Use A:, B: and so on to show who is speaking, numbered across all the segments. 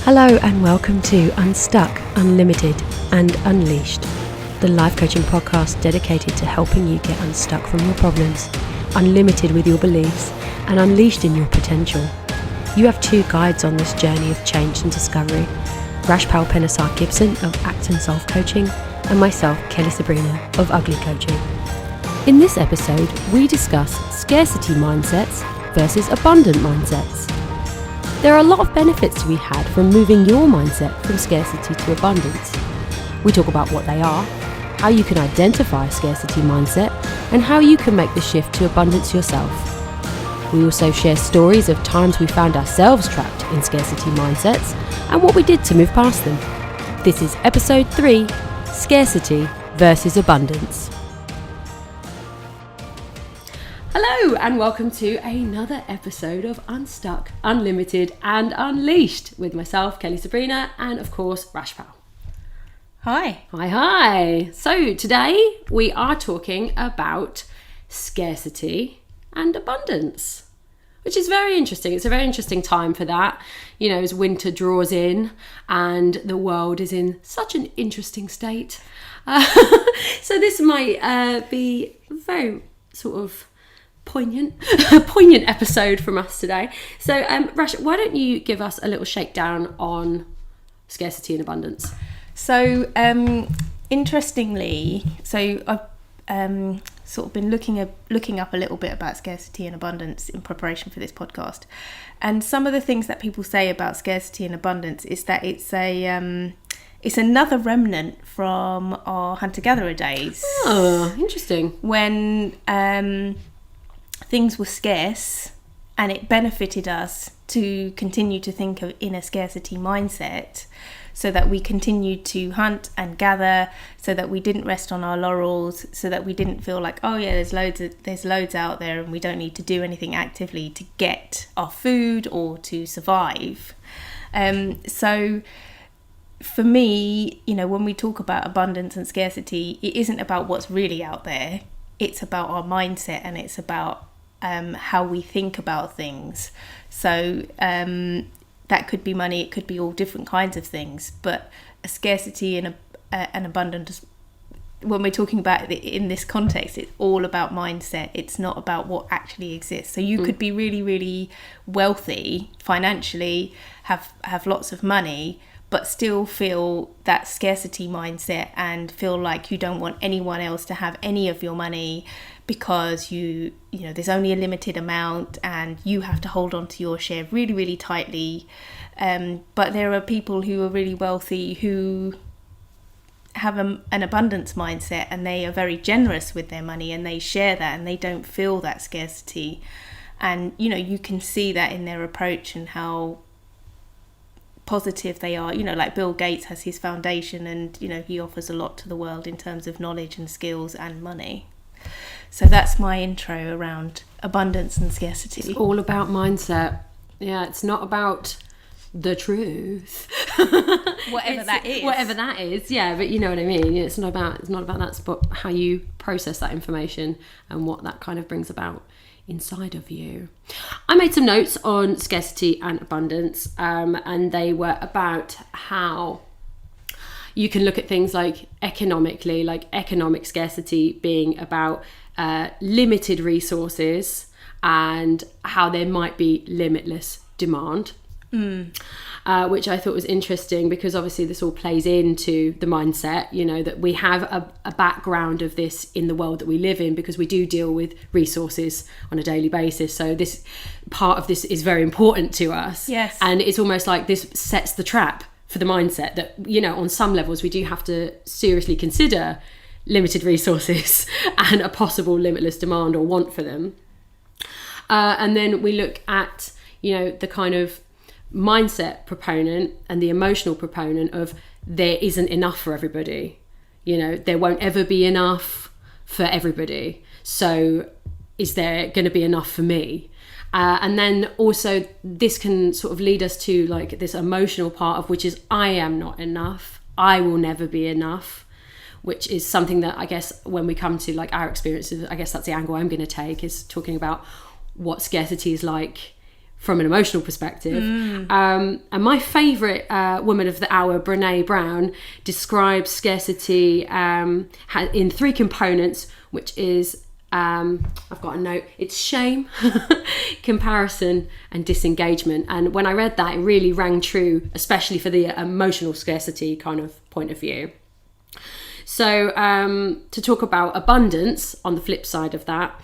A: Hello and welcome to Unstuck, Unlimited and Unleashed, the life coaching podcast dedicated to helping you get unstuck from your problems, unlimited with your beliefs and unleashed in your potential. You have two guides on this journey of change and discovery, Rash Gibson of Act and Solve Coaching and myself, Kelly Sabrina of Ugly Coaching. In this episode, we discuss scarcity mindsets versus abundant mindsets. There are a lot of benefits to be had from moving your mindset from scarcity to abundance. We talk about what they are, how you can identify a scarcity mindset, and how you can make the shift to abundance yourself. We also share stories of times we found ourselves trapped in scarcity mindsets and what we did to move past them. This is episode 3, Scarcity versus Abundance. Hello and welcome to another episode of Unstuck, Unlimited and Unleashed with myself, Kelly Sabrina, and of course, Rash.
B: Hi.
A: Hi. So today we are talking about scarcity and abundance, which is very interesting. It's a very interesting time for that, you know, as winter draws in and the world is in such an interesting state. So this might be very sort of poignant episode from us today. So Rash, why don't you give us a little shakedown on scarcity and abundance?
B: So interestingly, I've sort of been looking up a little bit about scarcity and abundance in preparation for this podcast, and some of the things that people say about scarcity and abundance is that it's another remnant from our hunter-gatherer days.
A: Oh, interesting.
B: When things were scarce and it benefited us to continue to think in a scarcity mindset, so that we continued to hunt and gather, so that we didn't rest on our laurels, so that we didn't feel like, oh yeah, there's loads out there and we don't need to do anything actively to get our food or to survive. So for me, you know, when we talk about abundance and scarcity, it isn't about what's really out there. It's about our mindset, and it's about how we think about things. So that could be money, it could be all different kinds of things. But a scarcity and an abundance, when we're talking about it in this context, it's all about mindset. It's not about what actually exists. So you could be really, really wealthy financially, have lots of money, but still feel that scarcity mindset and feel like you don't want anyone else to have any of your money because you know there's only a limited amount and you have to hold on to your share really, really tightly. But there are people who are really wealthy who have an abundance mindset, and they are very generous with their money and they share that and they don't feel that scarcity. And you know, you can see that in their approach and how positive they are. You know, like Bill Gates has his foundation, and you know, he offers a lot to the world in terms of knowledge and skills and money. So that's my intro around abundance and scarcity.
A: It's all about mindset. Yeah, it's not about the truth.
B: Whatever that is,
A: yeah, but you know what I mean. It's not about that. It's about how you process that information and what that kind of brings about inside of you. I made some notes on scarcity and abundance, and they were about how you can look at things like economically, like economic scarcity being about limited resources and how there might be limitless demand, which I thought was interesting, because obviously this all plays into the mindset, you know, that we have a background of this in the world that we live in, because we do deal with resources on a daily basis. So this part of this is very important to us.
B: Yes.
A: And it's almost like this sets the trap for the mindset that, you know, on some levels we do have to seriously consider limited resources and a possible limitless demand or want for them. And then we look at, you know, the kind of mindset proponent and the emotional proponent of there isn't enough for everybody. You know, there won't ever be enough for everybody. So is there going to be enough for me? And then also this can sort of lead us to like this emotional part of which is I am not enough. I will never be enough, which is something that I guess when we come to like our experiences, I guess that's the angle I'm going to take, is talking about what scarcity is like from an emotional perspective. And my favourite woman of the hour, Brené Brown, describes scarcity in 3 components, which is, I've got a note, it's shame, comparison and disengagement. And when I read that, it really rang true, especially for the emotional scarcity kind of point of view. So to talk about abundance, on the flip side of that,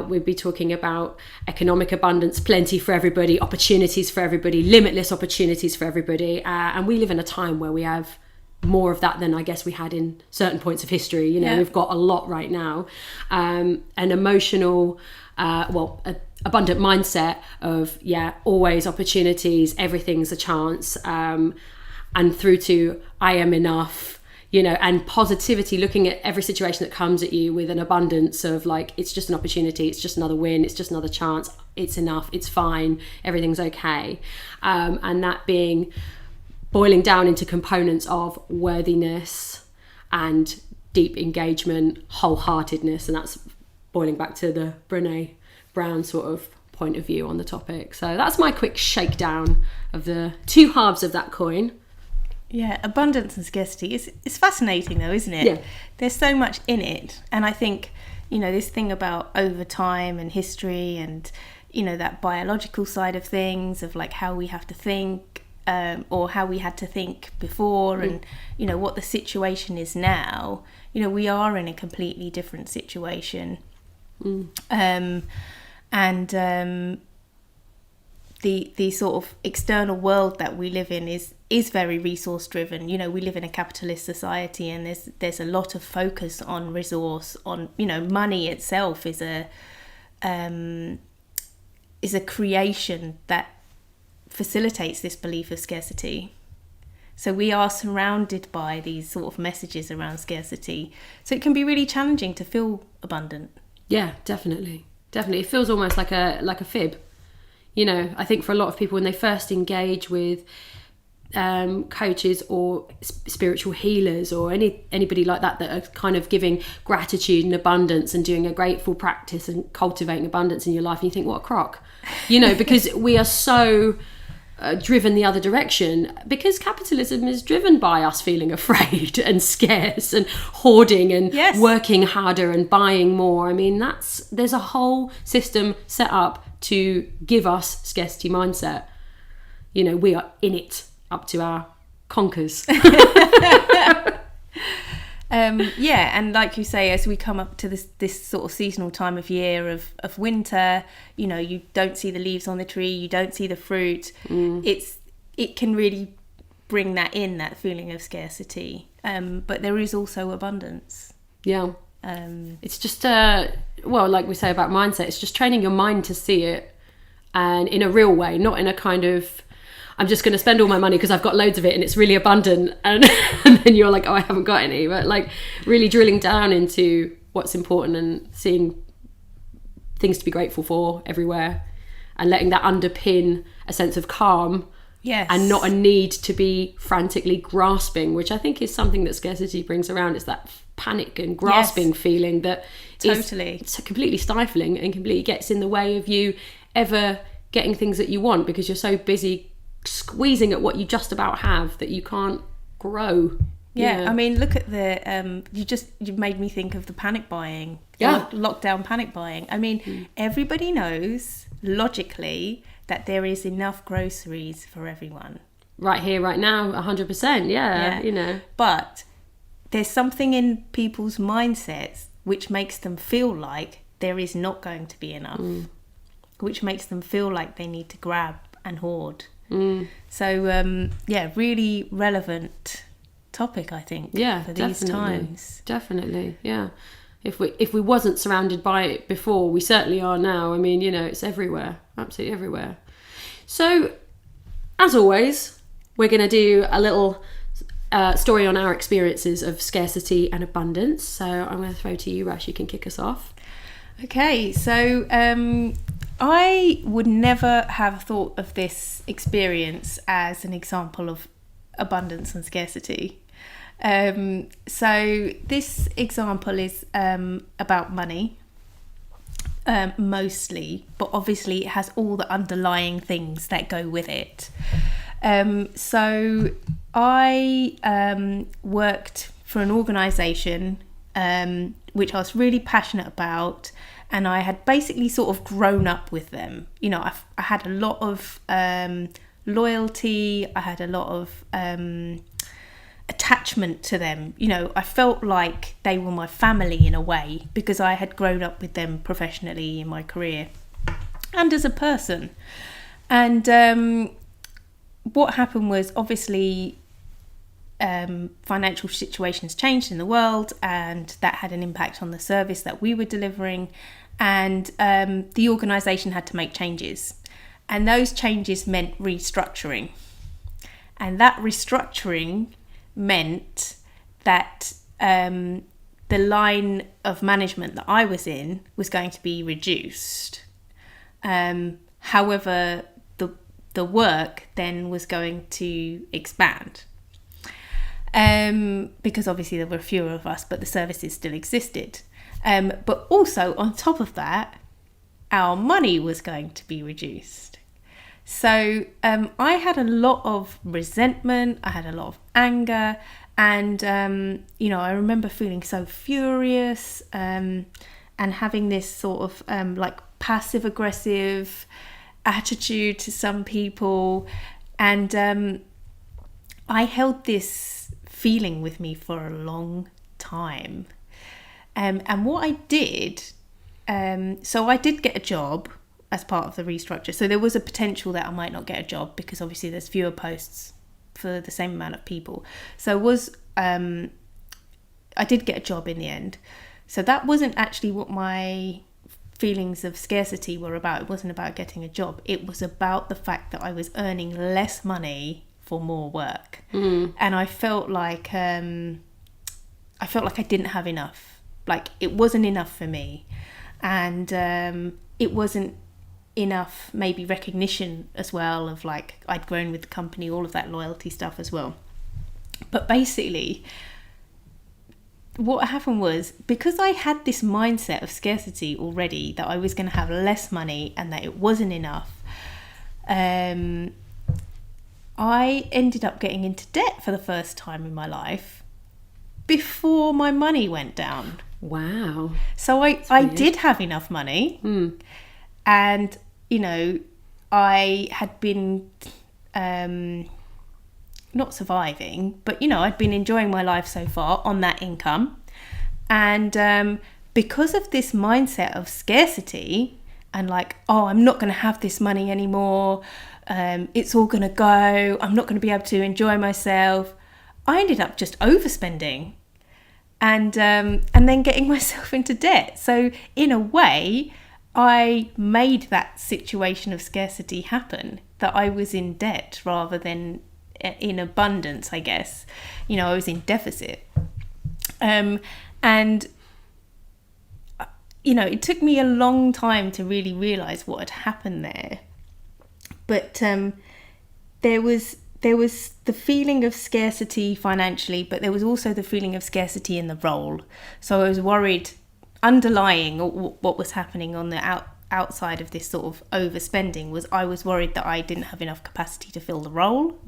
A: we'd be talking about economic abundance, plenty for everybody, opportunities for everybody, limitless opportunities for everybody. And we live in a time where we have more of that than I guess we had in certain points of history. You know, we've got a lot right now. An emotional, abundant mindset of, always opportunities, everything's a chance, and through to I am enough. You know, and positivity, looking at every situation that comes at you with an abundance of like, it's just an opportunity, it's just another win, it's just another chance, it's enough, it's fine, everything's okay. And that being boiling down into components of worthiness and deep engagement, wholeheartedness, and that's boiling back to the Brené Brown sort of point of view on the topic. So that's my quick shakedown of the 2 halves of that coin.
B: Yeah, abundance and scarcity it's fascinating though, isn't it?
A: Yeah.
B: There's so much in it. And I think, you know, this thing about over time and history and, you know, that biological side of things, of like how we have to think, or how we had to think before, and, you know, what the situation is now. You know, we are in a completely different situation. The sort of external world that we live in is very resource driven. You know, we live in a capitalist society, and there's a lot of focus on resource, on, you know, money itself is a creation that facilitates this belief of scarcity. So we are surrounded by these sort of messages around scarcity. So it can be really challenging to feel abundant.
A: Yeah, definitely. It feels almost like a fib. You know, I think for a lot of people, when they first engage with coaches or spiritual healers or anybody like that are kind of giving gratitude and abundance and doing a grateful practice and cultivating abundance in your life, and you think, what a crock, you know, because we are so driven the other direction, because capitalism is driven by us feeling afraid and scarce and hoarding and working harder and buying more. I mean, there's a whole system set up to give us scarcity mindset. You know, we are in it up to our conkers.
B: And like you say, as we come up to this sort of seasonal time of year of winter, you know, you don't see the leaves on the tree, you don't see the fruit. It can really bring that feeling of scarcity. But there is also abundance. Yeah.
A: It's just like we say about mindset, it's just training your mind to see it, and in a real way, not in a kind of, I'm just going to spend all my money because I've got loads of it and it's really abundant, and then you're like, oh, I haven't got any. But like really drilling down into what's important and seeing things to be grateful for everywhere, and letting that underpin a sense of calm.
B: Yes.
A: And not a need to be frantically grasping, which I think is something that scarcity brings around. It's that panic and grasping feeling that is completely stifling and completely gets in the way of you ever getting things that you want, because you're so busy squeezing at what you just about have that you can't grow.
B: I mean, look at the you made me think of the panic buying, lockdown panic buying. I mean, everybody knows logically that there is enough groceries for everyone
A: right here, right now, 100%. You know,
B: but there's something in people's mindsets which makes them feel like there is not going to be enough, which makes them feel like they need to grab and hoard. So really relevant topic, I think, for these times.
A: Definitely. If we wasn't surrounded by it before, we certainly are now. I mean, you know, it's everywhere, absolutely everywhere. So as always, we're going to do a little story on our experiences of scarcity and abundance. So I'm going to throw to you, Rash. You can kick us off.
B: Okay, so I would never have thought of this experience as an example of abundance and scarcity. So this example is about money. mostly, but obviously it has all the underlying things that go with it. So I worked for an organisation which I was really passionate about, and I had basically sort of grown up with them. You know, I had a lot of loyalty, I had a lot of attachment to them. You know, I felt like they were my family in a way, because I had grown up with them professionally in my career and as a person. And what happened was, obviously, financial situations changed in the world, and that had an impact on the service that we were delivering, and the organisation had to make changes, and those changes meant restructuring, and that restructuring meant that the line of management that I was in was going to be reduced. However, the work then was going to expand. Because obviously there were fewer of us, but the services still existed. But also, on top of that, our money was going to be reduced. So I had a lot of resentment, I had a lot of anger, and I remember feeling so furious and having this sort of like passive aggressive attitude to some people, and I held this feeling with me for a long time. And what I did, so I did get a job as part of the restructure. So there was a potential that I might not get a job, because obviously there's fewer posts for the same amount of people. So I did get a job in the end. So that wasn't actually what my feelings of scarcity were about. It wasn't about getting a job. It was about the fact that I was earning less money for more work. And I felt like I didn't have enough. Like, it wasn't enough for me, and it wasn't enough maybe recognition as well of, like, I'd grown with the company, all of that loyalty stuff as well. But basically what happened was, because I had this mindset of scarcity already, that I was going to have less money and that it wasn't enough, I ended up getting into debt for the first time in my life before my money went down.
A: Wow.
B: So I did have enough money, and, you know, I had been not surviving, but, you know, I'd been enjoying my life so far on that income. And because of this mindset of scarcity and, like, oh, I'm not going to have this money anymore, it's all going to go, I'm not going to be able to enjoy myself, I ended up just overspending and then getting myself into debt. So in a way, I made that situation of scarcity happen, that I was in debt rather than in abundance, I guess. You know, I was in deficit. And, you know, it took me a long time to really realise what had happened there. But there was the feeling of scarcity financially, but there was also the feeling of scarcity in the role. So I was worried, underlying what was happening on the outside of this sort of overspending was, I was worried that I didn't have enough capacity to fill the role,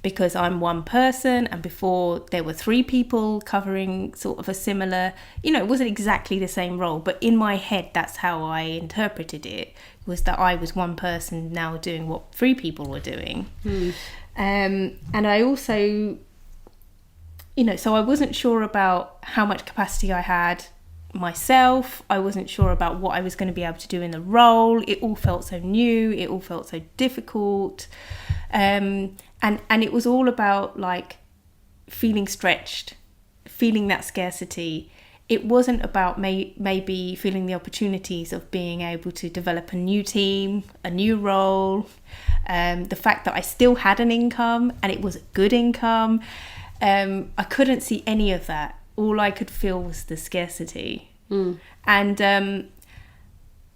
B: because I'm one person, and before there were 3 people covering sort of a similar, you know, it wasn't exactly the same role, but in my head that's how I interpreted it, was that I was one person now doing what 3 people were doing. And I also, you know, so I wasn't sure about how much capacity I had myself. I wasn't sure about what I was going to be able to do in the role. It all felt so new, it all felt so difficult, and it was all about, like, feeling stretched, feeling that scarcity. It wasn't about maybe feeling the opportunities of being able to develop a new team, a new role, the fact that I still had an income, and it was a good income. I couldn't see any of that. All I could feel was the scarcity. And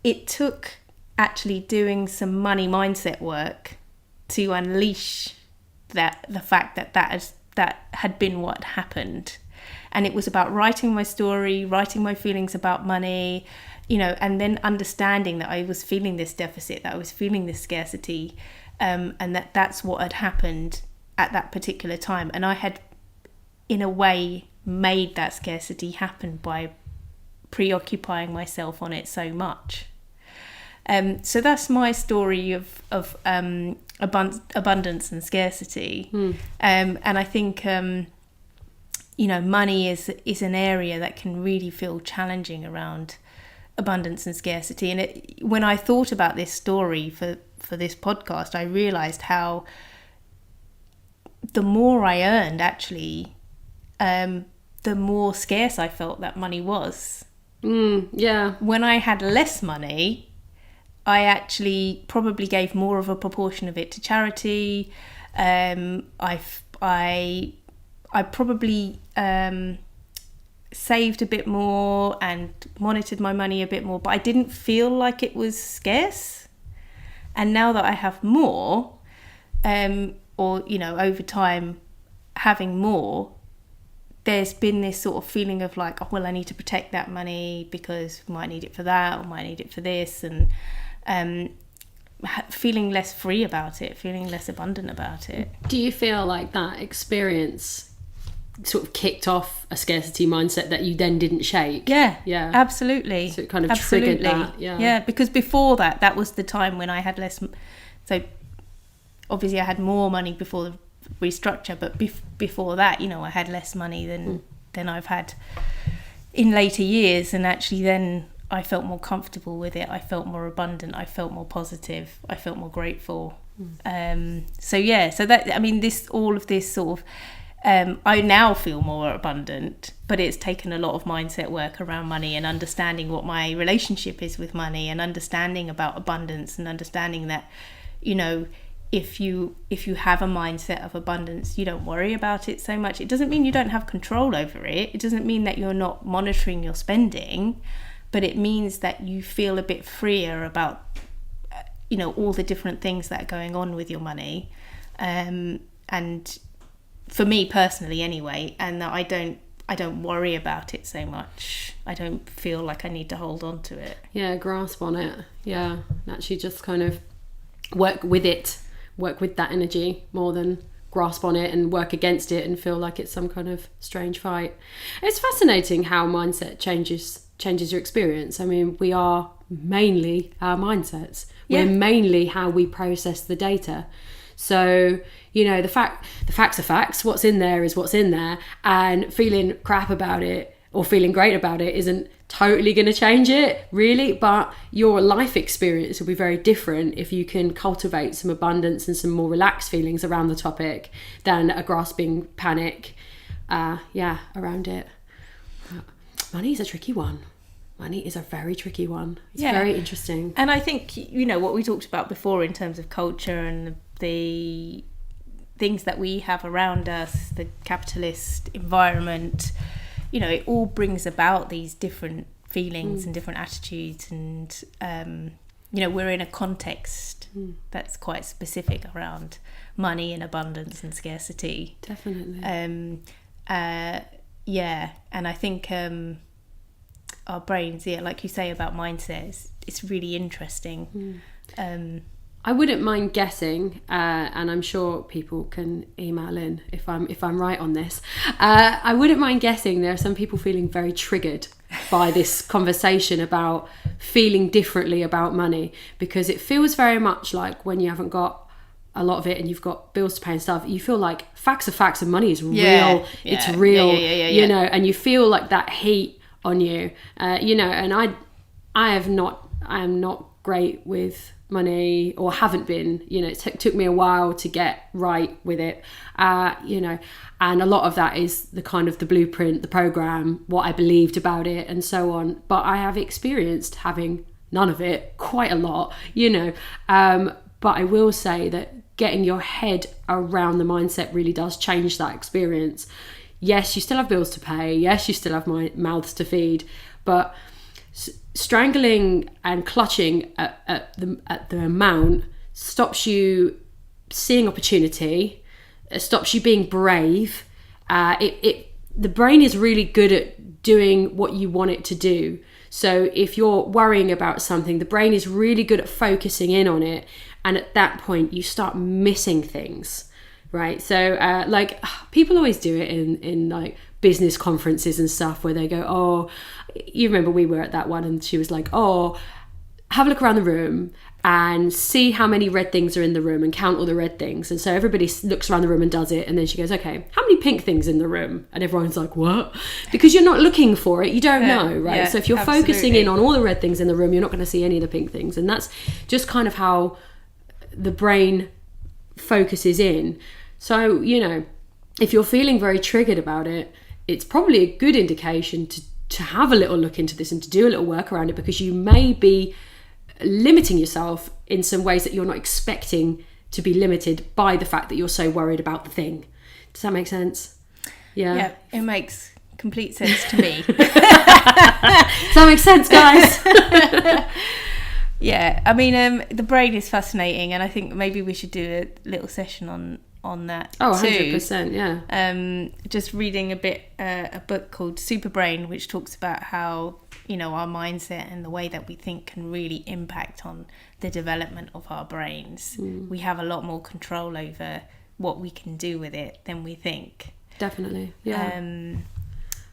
B: it took actually doing some money mindset work to unleash the fact that had been what happened. And it was about writing my story, writing my feelings about money, and then understanding that I was feeling this deficit, that I was feeling this scarcity, and that's what had happened at that particular time. And I had, in a way, made that scarcity happen by preoccupying myself on it so much. So that's my story of abundance and scarcity. And I think money is an area that can really feel challenging around abundance and scarcity. And when I thought about this story for this podcast, I realized how the more I earned, actually, the more scarce I felt that money was. When I had less money, I actually probably gave more of a proportion of it to charity. I probably saved a bit more and monitored my money a bit more, but I didn't feel like it was scarce. And now that I have more, over time having more, there's been this sort of feeling of like, oh, well, I need to protect that money because I might need it for that or might need it for this, and feeling less free about it, feeling less abundant about it.
C: Do you feel like that experience sort of kicked off a scarcity mindset that you then didn't shake?
B: Yeah, absolutely.
C: So it kind of triggered that.
B: Yeah, because before that was the time when I had less. So obviously I had more money before the restructure, but before that, I had less money than I've had in later years, and actually then I felt more comfortable with it. I felt more abundant. I felt more positive. I felt more grateful. So that, I mean, all of this sort of, I now feel more abundant, but it's taken a lot of mindset work around money and understanding what my relationship is with money, and understanding about abundance, and understanding that, if you have a mindset of abundance, you don't worry about it so much. It doesn't mean you don't have control over it. It doesn't mean that you're not monitoring your spending, but it means that you feel a bit freer about, all the different things that are going on with your money. And for me personally anyway, and that I don't worry about it so much. I don't feel like I need to hold on to it.
C: Yeah, grasp on it. Yeah, and actually just kind of work with that energy more than grasp on it and work against it and feel like it's some kind of strange fight. It's fascinating how mindset changes your experience. I mean, we are mainly our mindsets. We're mainly how we process the data. So, the facts are facts. What's in there is what's in there, and feeling crap about it or feeling great about it isn't totally going to change it, really. But your life experience will be very different if you can cultivate some abundance and some more relaxed feelings around the topic than a grasping panic, around it. Money is a tricky one. Money is a very tricky one. It's very interesting.
B: And I think, what we talked about before in terms of culture and the things that we have around us, the capitalist environment, it all brings about these different feelings and different attitudes. And, we're in a context that's quite specific around money and abundance and scarcity.
C: Definitely.
B: And I think our brains, like you say about mindsets, it's really interesting.
C: I wouldn't mind guessing, and I'm sure people can email in if I'm right on this. I wouldn't mind guessing there are some people feeling very triggered by this conversation about feeling differently about money, because it feels very much like when you haven't got a lot of it and you've got bills to pay and stuff, you feel like facts are facts and money is real. It's real, and you feel like that heat on you, and I am not great with money, or haven't been. It took me a while to get right with it, and a lot of that is the kind of the blueprint, the program, what I believed about it and so on. But I have experienced having none of it quite a lot, but I will say that getting your head around the mindset really does change that experience. Yes, you still have bills to pay. Yes, you still have mouths to feed, but strangling and clutching at the amount stops you seeing opportunity. It stops you being brave. The brain is really good at doing what you want it to do. So if you're worrying about something, the brain is really good at focusing in on it, and at that point you start missing things, right? So like people always do it in like business conferences and stuff, where they go, oh, you remember we were at that one, and she was like, oh, have a look around the room and see how many red things are in the room and count all the red things. And so everybody looks around the room and does it, and then she goes, okay, how many pink things in the room? And everyone's like, what? Because you're not looking for it, you don't know, right?
B: Yeah,
C: so if you're focusing in on all the red things in the room, you're not going to see any of the pink things. And that's just kind of how the brain focuses in. So, you know, if you're feeling very triggered about it, it's probably a good indication to have a little look into this and to do a little work around it, because you may be limiting yourself in some ways that you're not expecting to be limited by the fact that you're so worried about the thing. Does that make sense? Yeah,
B: it makes complete sense to me.
C: Does that make sense, guys?
B: Yeah, I mean, the brain is fascinating, and I think maybe we should do a little session on that.
C: Oh,
B: too.
C: 100%, yeah.
B: Just reading a book called Superbrain, which talks about how, you know, our mindset and the way that we think can really impact on the development of our brains. We have a lot more control over what we can do with it than we think.
C: Definitely, yeah.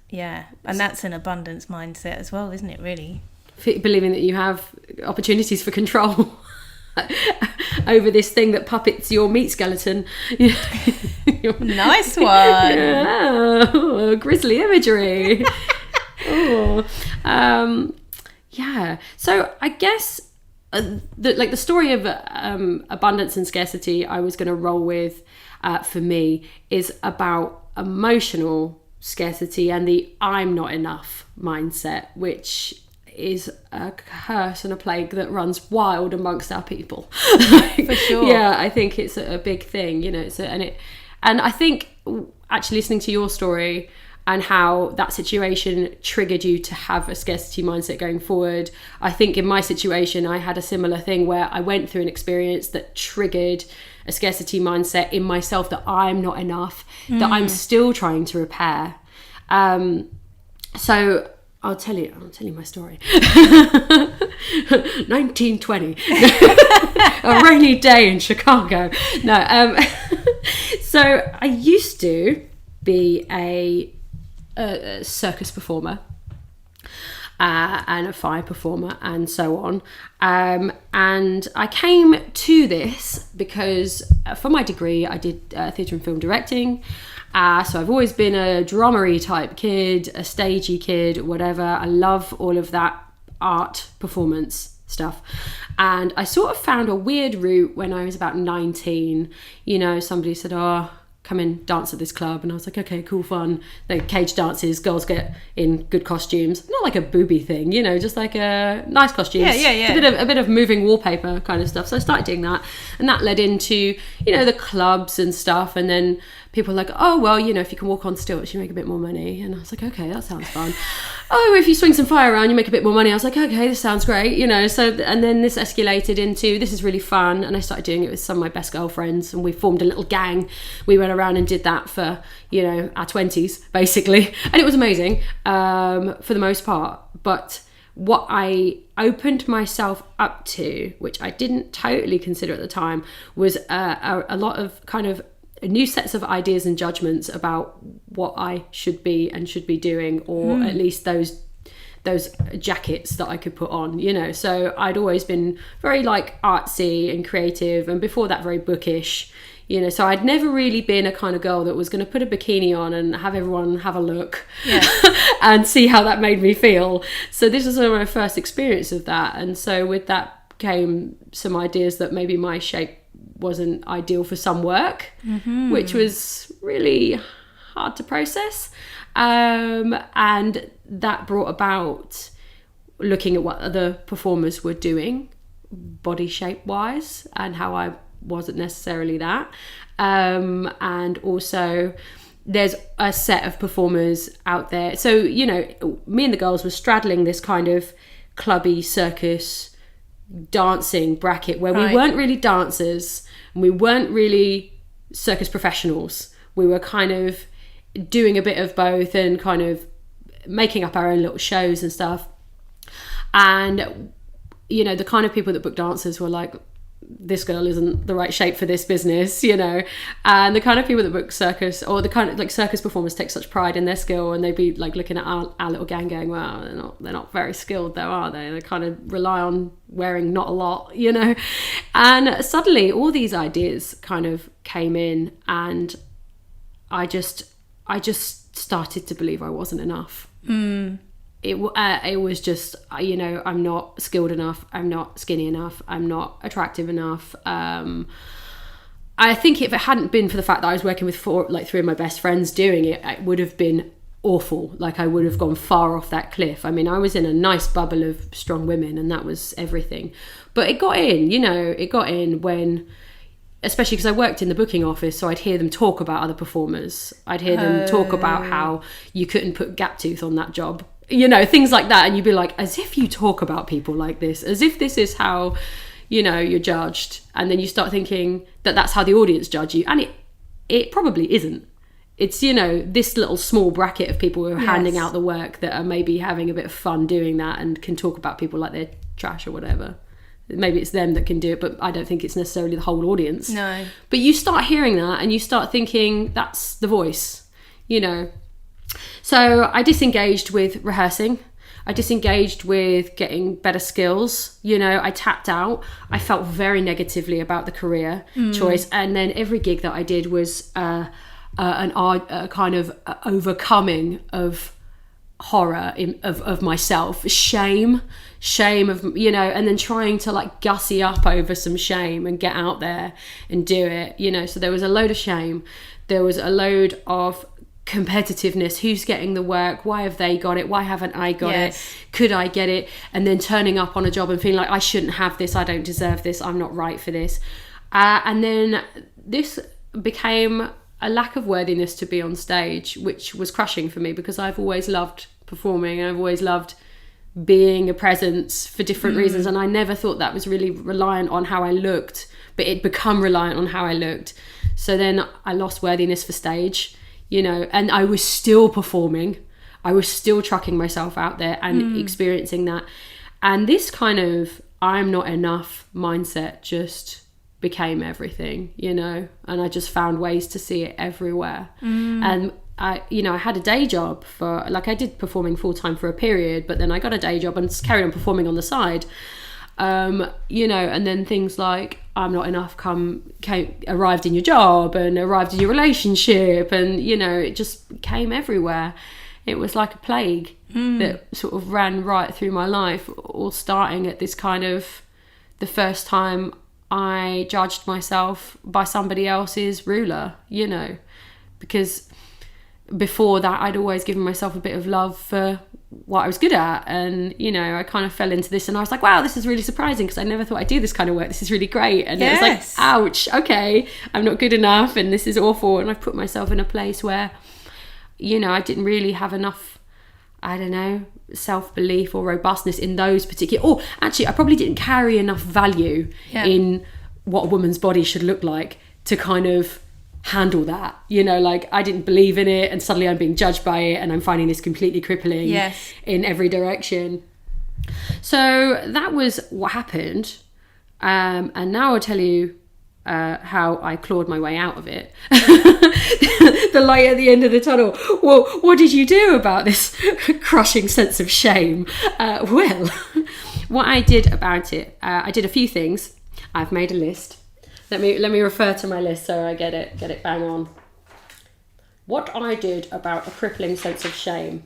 B: Yeah, and that's an abundance mindset as well, isn't it, really?
C: Believing that you have opportunities for control over this thing that puppets your meat skeleton.
B: Nice one.
C: Yeah. Oh, grisly imagery. Yeah. So I guess the story of abundance and scarcity I was going to roll with for me is about emotional scarcity and the I'm not enough mindset, which is a curse and a plague that runs wild amongst our people.
B: For sure.
C: Yeah, I think it's a big thing, you know. And I think actually listening to your story and how that situation triggered you to have a scarcity mindset going forward, I think in my situation I had a similar thing where I went through an experience that triggered a scarcity mindset in myself, that I'm not enough, that I'm still trying to repair. So I'll tell you my story. 1920, a rainy day in Chicago. No, so I used to be a circus performer and a fire performer and so on. And I came to this because for my degree I did theatre and film directing. So I've always been a dramery type kid, a stagey kid, whatever. I love all of that art performance stuff. And I sort of found a weird route when I was about 19. You know, somebody said, oh, come and dance at this club. And I was like, okay, cool, fun. The cage dances, girls get in good costumes. Not like a booby thing, you know, just like a nice costumes.
B: Yeah.
C: A bit of moving wallpaper kind of stuff. So I started doing that. And that led into, you know, the clubs and stuff. And then people were like, oh, well, you know, if you can walk on stilts, you make a bit more money. And I was like, okay, that sounds fun. Oh, if you swing some fire around, you make a bit more money. I was like, okay, this sounds great, you know. So, and then this escalated into, this is really fun. And I started doing it with some of my best girlfriends, and we formed a little gang. We went around and did that for, you know, our 20s, basically. And it was amazing for the most part. But what I opened myself up to, which I didn't totally consider at the time, was a lot of kind of new sets of ideas and judgments about what I should be doing, or at least those jackets that I could put on, you know. So I'd always been very like artsy and creative, and before that very bookish, you know. So I'd never really been a kind of girl that was going to put a bikini on and have everyone have a look and see how that made me feel. So this was my first experience of that, and so with that came some ideas that maybe my shape wasn't ideal for some work, which was really hard to process, and that brought about looking at what other performers were doing body shape wise and how I wasn't necessarily that, and also there's a set of performers out there. So, you know, me and the girls were straddling this kind of clubby circus dancing bracket where we weren't really dancers and we weren't really circus professionals. We were kind of doing a bit of both and kind of making up our own little shows and stuff. And, you know, the kind of people that book dancers were like, this girl isn't the right shape for this business, you know. And the kind of people that book circus, or the kind of like circus performers, take such pride in their skill, and they'd be like looking at our little gang going, wow, they're not very skilled though, are they? They kind of rely on wearing not a lot, you know. And suddenly all these ideas kind of came in, and I just started to believe I wasn't enough. It was just, you know, I'm not skilled enough, I'm not skinny enough, I'm not attractive enough. I think if it hadn't been for the fact that I was working with three of my best friends doing it, it would have been awful. Like, I would have gone far off that cliff. I mean, I was in a nice bubble of strong women, and that was everything. But it got in, you know, when, especially because I worked in the booking office, so I'd hear them talk about other performers. I'd hear them talk about how you couldn't put gap tooth on that job. You know, things like that. And you'd be like, as if you talk about people like this, as if this is how, you know, you're judged. And then you start thinking that that's how the audience judge you. And it probably isn't. It's, you know, this little small bracket of people who are handing out the work that are maybe having a bit of fun doing that and can talk about people like they're trash or whatever. Maybe it's them that can do it, but I don't think it's necessarily the whole audience.
B: No.
C: But you start hearing that, and you start thinking, that's the voice, you know. So I disengaged with rehearsing. I disengaged with getting better skills. You know, I tapped out. I felt very negatively about the career choice. And then every gig that I did was a kind of overcoming of horror of myself, shame of, you know, and then trying to like gussy up over some shame and get out there and do it, you know. So there was a load of shame. There was a load of competitiveness. Who's getting the work? Why have they got it? Why haven't I got it? Could I get it? And then turning up on a job and feeling like I shouldn't have this, I don't deserve this, I'm not right for this. And then this became a lack of worthiness to be on stage, which was crushing for me, because I've always loved performing, and I've always loved being a presence for different reasons, and I never thought that was really reliant on how I looked, but it'd become reliant on how I looked. So then I lost worthiness for stage, you know, and I was still performing. I was still trucking myself out there and experiencing that. And this kind of I'm not enough mindset just became everything, you know, and I just found ways to see it everywhere. And I had a day job for, like, I did performing full time for a period, but then I got a day job and just carried on performing on the side. You know, and then things like I'm not enough arrived in your job and arrived in your relationship, and, you know, it just came everywhere. It was like a plague that sort of ran right through my life, all starting at this kind of the first time I judged myself by somebody else's ruler, you know, because before that I'd always given myself a bit of love for what I was good at, and, you know, I kind of fell into this and I was like, wow, this is really surprising because I never thought I'd do this kind of work. This is really great. And it was like, ouch, okay, I'm not good enough and this is awful. And I've put myself in a place where, you know, I didn't really have enough, I don't know, self-belief or robustness in those particular, or actually I probably didn't carry enough value in what a woman's body should look like to kind of handle that, you know, like I didn't believe in it, and suddenly I'm being judged by it and I'm finding this completely crippling in every direction. So that was what happened, and now I'll tell you how I clawed my way out of it. The light at the end of the tunnel. Well, what did you do about this crushing sense of shame? Well, what I did about it, I did a few things. I've made a list. Let me refer to my list so I get it bang on. What I did about a crippling sense of shame.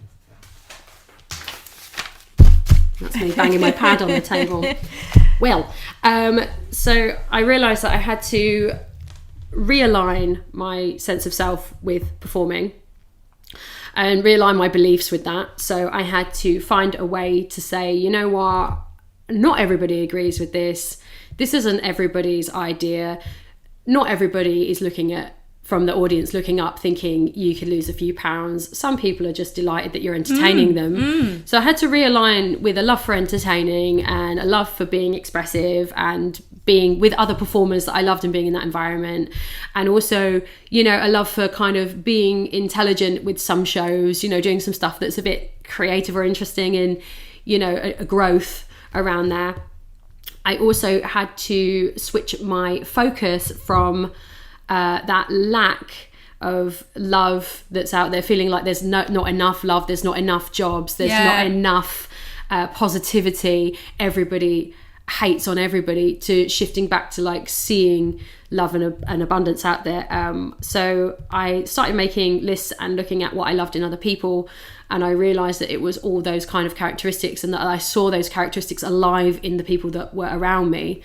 C: That's me banging my pad on the table. Well, so I realised that I had to realign my sense of self with performing and realign my beliefs with that. So I had to find a way to say, you know what, not everybody agrees with this. This isn't everybody's idea. Not everybody is looking at, from the audience, looking up thinking you could lose a few pounds. Some people are just delighted that you're entertaining them. So I had to realign with a love for entertaining and a love for being expressive and being with other performers that I loved and being in that environment. And also, you know, a love for kind of being intelligent with some shows, you know, doing some stuff that's a bit creative or interesting, and, a growth around there. I also had to switch my focus from that lack of love that's out there, feeling like there's not enough love, there's not enough jobs, there's not enough positivity, everybody hates on everybody, to shifting back to like seeing love and abundance out there. So I started making lists and looking at what I loved in other people, and I realized that it was all those kind of characteristics, and that I saw those characteristics alive in the people that were around me,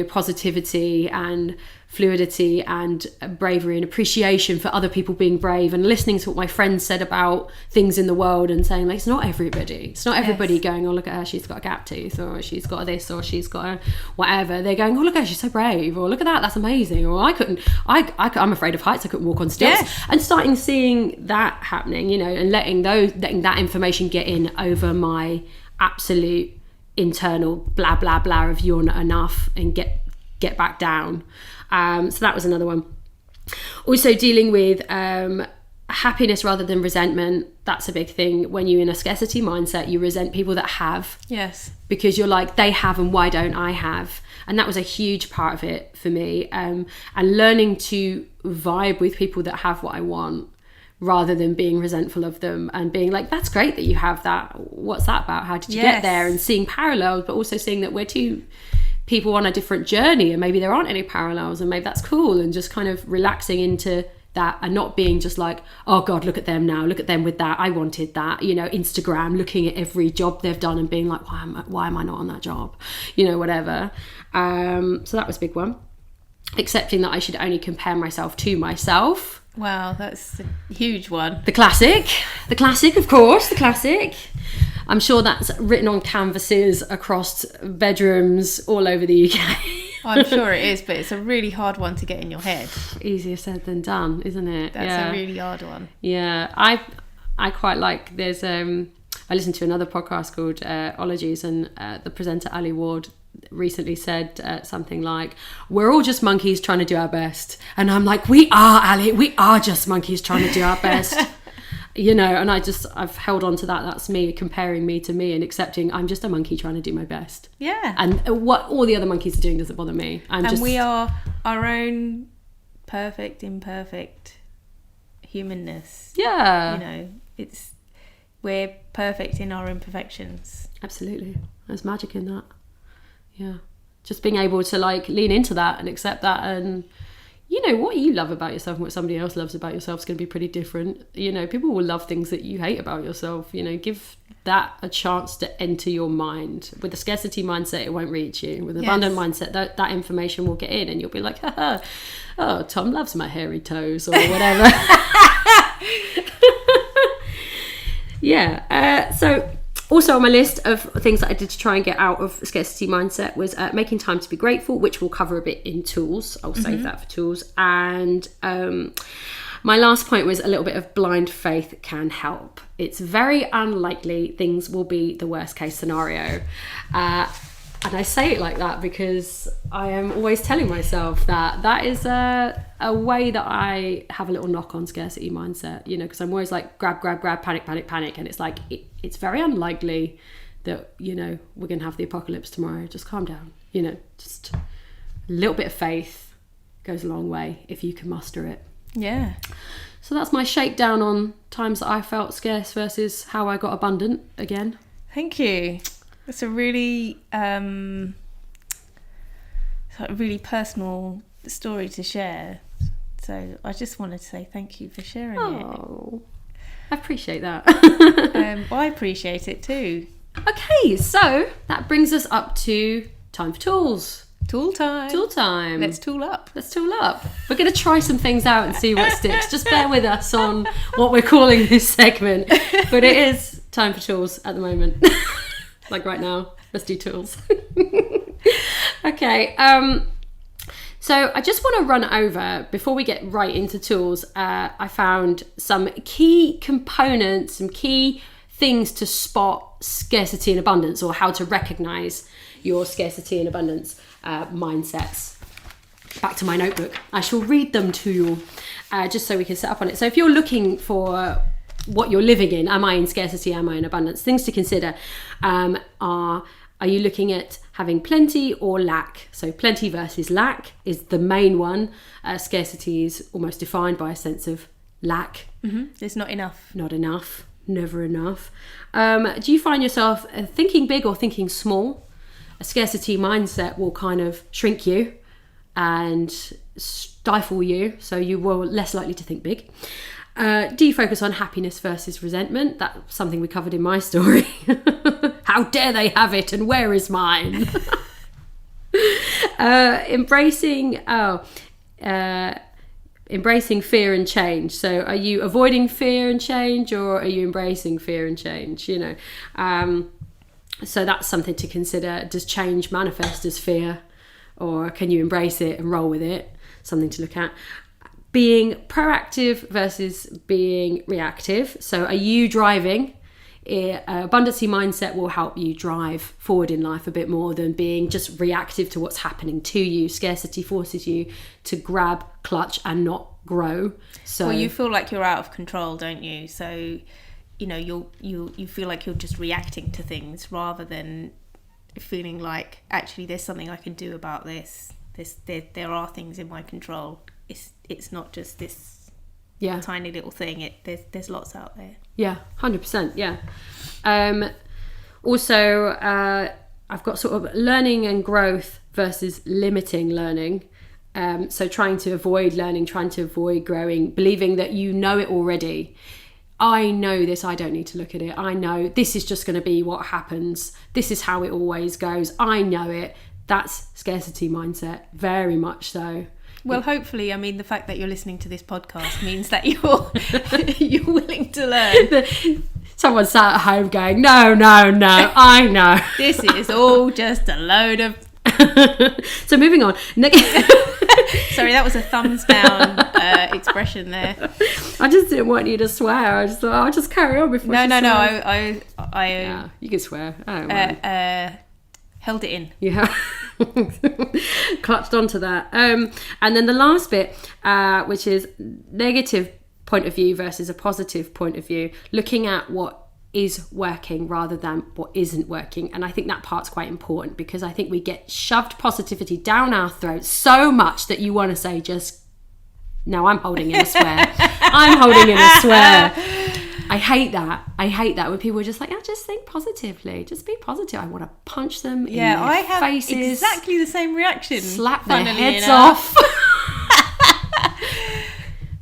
C: positivity and fluidity and bravery and appreciation for other people being brave, and listening to what my friends said about things in the world, and saying like, it's not everybody going, oh, look at her, she's got a gap tooth, or she's got this, or she's got a whatever. They're going, oh, look at her, she's so brave, or look at that, that's amazing, or I'm afraid of heights, I couldn't walk on stilts. And starting seeing that happening, and letting that information get in over my absolute internal blah blah blah of you're not enough, and get back down. So that was another one. Also dealing with happiness rather than resentment. That's a big thing. When you're in a scarcity mindset, you resent people that have.
B: Yes.
C: Because you're like, they have, and why don't I have? And that was a huge part of it for me. And learning to vibe with people that have what I want, rather than being resentful of them and being like, that's great that you have that. What's that about? How did you get there? And seeing parallels, but also seeing that we're two people on a different journey, and maybe there aren't any parallels, and maybe that's cool, and just kind of relaxing into that, and not being just like, oh God, look at them now, look at them with that, I wanted that, Instagram, looking at every job they've done and being like, why am I not on that job, whatever. So that was a big one. Accepting that I should only compare myself to myself.
B: Wow, that's a huge one.
C: The classic, of course, the classic. I'm sure that's written on canvases across bedrooms all over the UK.
B: I'm sure it is, but it's a really hard one to get in your head.
C: Easier said than done, isn't it?
B: That's a really hard one.
C: Yeah, I quite like, there's I listened to another podcast called Ologies, and the presenter Ali Ward recently said something like, we're all just monkeys trying to do our best. And I'm like, we are, Ali, we are just monkeys trying to do our best. And I've held on to that. That's me, comparing me to me, and accepting I'm just a monkey trying to do my best. Yeah. And what all the other monkeys are doing doesn't bother me.
B: We are our own perfect, imperfect humanness.
C: Yeah.
B: We're perfect in our imperfections.
C: Absolutely. There's magic in that. Yeah. Just being able to like lean into that and accept that, and what you love about yourself and what somebody else loves about yourself is going to be pretty different. People will love things that you hate about yourself. Give that a chance to enter your mind. With a scarcity mindset, it won't reach you. With an abundant mindset, that information will get in, and you'll be like, oh, Tom loves my hairy toes, or whatever. Yeah. So also on my list of things that I did to try and get out of scarcity mindset was making time to be grateful, which we'll cover a bit in tools. I'll save that for tools. And my last point was a little bit of blind faith can help. It's very unlikely things will be the worst case scenario. And I say it like that because I am always telling myself that is a way that I have a little knock on scarcity mindset, because I'm always like grab, panic. And it's like, it's very unlikely that, we're going to have the apocalypse tomorrow. Just calm down, just a little bit of faith goes a long way if you can muster it.
B: Yeah.
C: So that's my shakedown on times that I felt scarce versus how I got abundant again.
B: Thank you. It's a really, really personal story to share. So I just wanted to say thank you for sharing it.
C: I appreciate that.
B: I appreciate it too.
C: Okay, so that brings us up to time for tools.
B: Tool time. Let's tool up. We're going to try some things out and see what sticks. Just bear with us on what we're calling this segment. But it is time for tools at the moment. Like right now, let's do tools. Okay, so I just want to run over, before we get right into tools, I found some key components, some key things to spot scarcity and abundance, or how to recognize your scarcity and abundance mindsets. Back to my notebook. I shall read them to you just so we can set up on it. So if you're looking for
C: what you're living in. Am I in scarcity? Am I in abundance? Things to consider are you looking at having plenty or lack? So plenty versus lack is the main one. Scarcity is almost defined by a sense of lack.
B: There's not enough.
C: Not enough. Never enough. Do you find yourself thinking big or thinking small? A scarcity mindset will kind of shrink you and stifle you, so you were less likely to think big. Do you focus on happiness versus resentment? That's something we covered in my story. How dare they have it and where is mine? Embracing fear and change. So are you avoiding fear and change, or are you embracing fear and change? So that's something to consider. Does change manifest as fear, or can you embrace it and roll with it? Something to look at. Being proactive versus being reactive. So are you driving? Abundancy mindset will help you drive forward in life a bit more than being just reactive to what's happening to you. Scarcity forces you to grab, clutch, and not grow. So
B: you feel like you're out of control, don't you? So you feel like you're just reacting to things rather than feeling like actually there's something I can do about this. There are things in my control. It's not just this tiny little thing. There's lots out there.
C: Yeah, 100%. Yeah. Also, I've got sort of learning and growth versus limiting learning. So trying to avoid learning, trying to avoid growing, believing that you know it already. I know this, I don't need to look at it. I know this is just going to be what happens. This is how it always goes. I know it. That's scarcity mindset, very much so.
B: Well, hopefully, I mean, the fact that you're listening to this podcast means that you're willing to learn.
C: Someone sat at home going, no, I know.
B: This is all just a load of...
C: So moving on.
B: Sorry, that was a thumbs down expression there.
C: I just didn't want you to swear. I just thought I'll just carry on before.
B: No.
C: Yeah, you can swear. I don't mind.
B: Held it in.
C: Yeah. Clutched onto that. And then the last bit, which is negative point of view versus a positive point of view, looking at what is working rather than what isn't working. And I think that part's quite important, because I think we get shoved positivity down our throats so much that you want to say just, no, I'm holding in a swear. I'm holding in a swear. I hate that when people are just like, just think positively, just be positive. I want to punch them in their
B: I have
C: faces,
B: exactly the same reaction,
C: slap their heads off.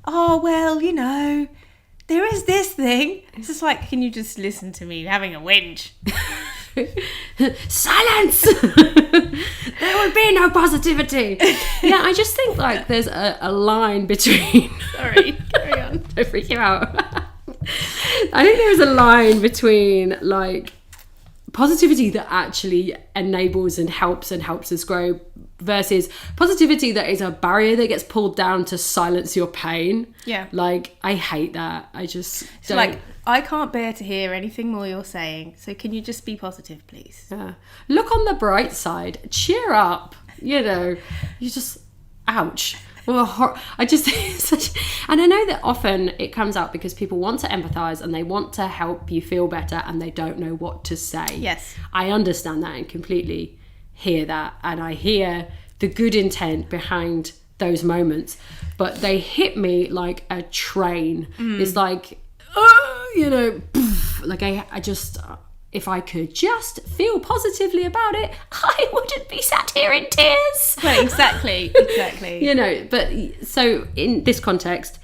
B: Oh, well, there is this thing. It's just like, can you just listen to me having a whinge?
C: Silence. There will be no positivity. Yeah, I just think like there's a line between
B: Sorry, carry on.
C: Don't freak you out. I think there's a line between like positivity that actually enables and helps us grow versus positivity that is a barrier that gets pulled down to silence your pain.
B: Yeah.
C: Like, I hate that. I just don't.
B: Like, I can't bear to hear anything more you're saying, so can you just be positive, please?
C: Yeah. Look on the bright side. Cheer up. You just, ouch. Well, I just and I know that often it comes out because people want to empathize and they want to help you feel better and they don't know what to say.
B: Yes.
C: I understand that and completely hear that, and I hear the good intent behind those moments, but they hit me like a train. It's like, like I just, if I could just feel positively about it, I wouldn't be sat here in tears.
B: Well, exactly.
C: But so in this context,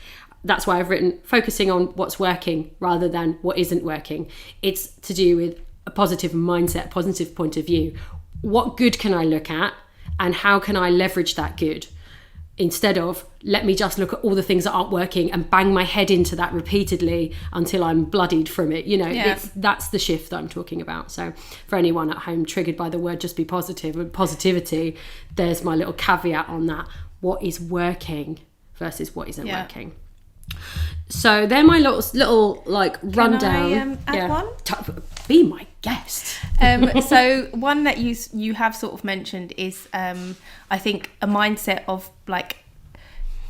C: that's why I've written focusing on what's working rather than what isn't working. It's to do with a positive mindset, positive point of view. What good can I look at and how can I leverage that good? Instead of, let me just look at all the things that aren't working and bang my head into that repeatedly until I'm bloodied from it. That's the shift that I'm talking about. So for anyone at home triggered by the word just be positive and positivity, there's my little caveat on that. What is working versus what isn't working. So they're my little like rundown.
B: Can I add one?
C: Be my guest.
B: So one that you have sort of mentioned is I think a mindset of like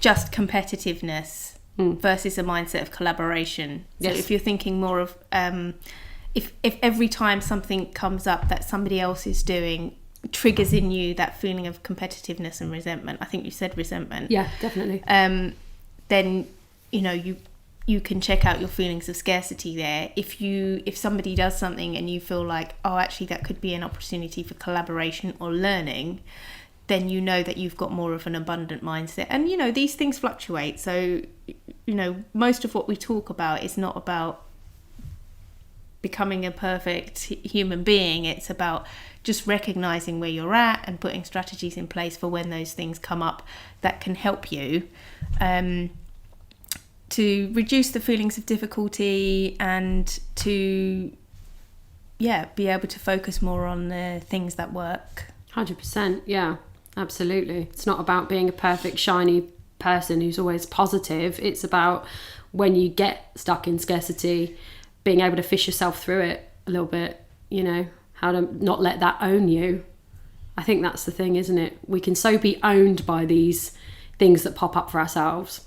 B: just competitiveness versus a mindset of collaboration. So
C: Yes.
B: if you're thinking more of if every time something comes up that somebody else is doing triggers in you that feeling of competitiveness and resentment, I think you said resentment.
C: Yeah, definitely.
B: Then you can check out your feelings of scarcity there. If somebody does something and you feel like, oh, actually that could be an opportunity for collaboration or learning, then you know that you've got more of an abundant mindset. And these things fluctuate, so most of what we talk about is not about becoming a perfect human being. It's about just recognizing where you're at and putting strategies in place for when those things come up that can help you to reduce the feelings of difficulty and to be able to focus more on the things that work.
C: 100%, yeah, absolutely. It's not about being a perfect, shiny person who's always positive. It's about when you get stuck in scarcity, being able to fish yourself through it a little bit, how to not let that own you. I think that's the thing, isn't it? We can so be owned by these things that pop up for ourselves,